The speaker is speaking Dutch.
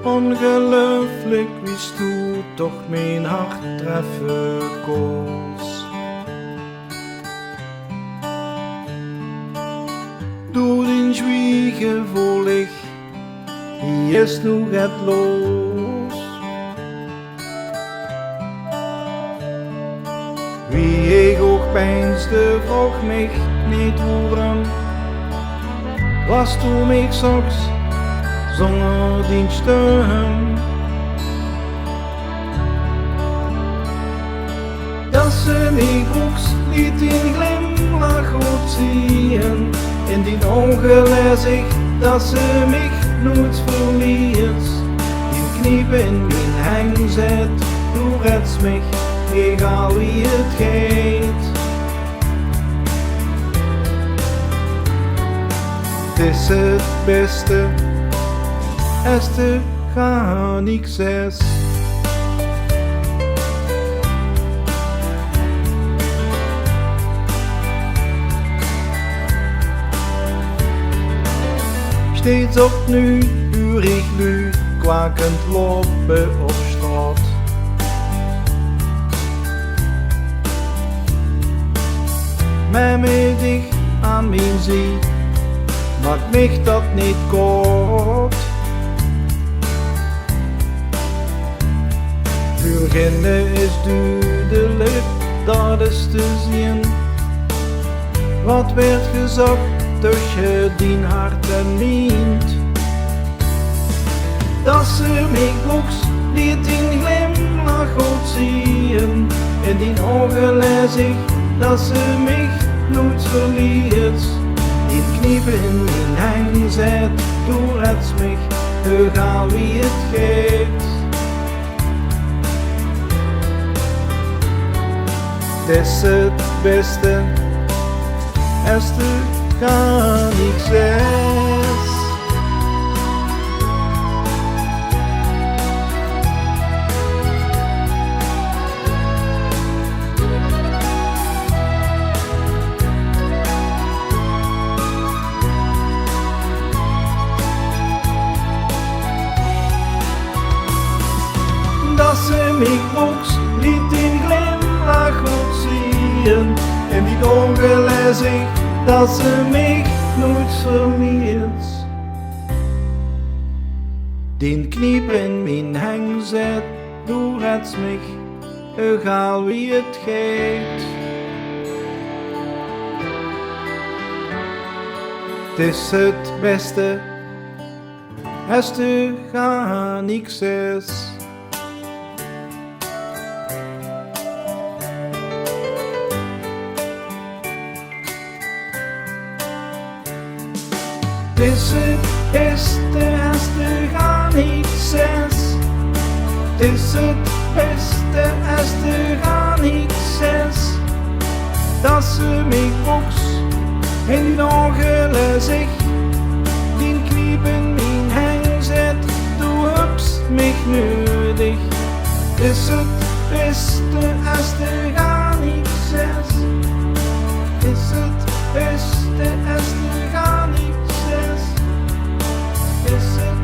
Ongelooflijk wist hoe toch mijn hart treffen koos. Door den zwiegen voel ik, hier is nog het los. Wie ik ook peinsde, vroeg mich niet waarom. Was toen ik zochts zonder die stem. Dat ze mij boeks liet in glimlach goed zien. In die ogen lees ik dat ze mich nooit verliet. Die kniep in mijn hang zet, du redst mich, egal wie het gaat. Het is het beste, als er gar niks is. Steeds opnieuw uur ik nu kwakend lopen op straat. Met mij dicht aan mijn zee, maakt mich dat niet kort. Beginnen is duidelijk, dat is te zien. Wat werd gezegd tussen die hart en niet. Dat ze mij boeks liet in glimlach goed zien. In die ogen lees ik dat ze mich nooit verliet. Die kniepen in mijn hang zet, du redst mich, egal wie het gaat. Het is het beste, als er gar niks is. Dat ze mij boeks liet in glimlach goed zien. In die ogen lees ik dat ze mich nooit verliet. Die kniep in mijn hang zet, du redst mich, egal wie het gaat. Het is het beste, als er gar niks is. Het is het beste, als er gar niks is. Het is het beste, als er gar niks is. Dat ze mij boeks in die ogen lees ik. Die kniep in mijn hang zet, du hebst mich nötig. Het is het beste, als er gar niks is. Het is het beste, als er gar niks is. Is het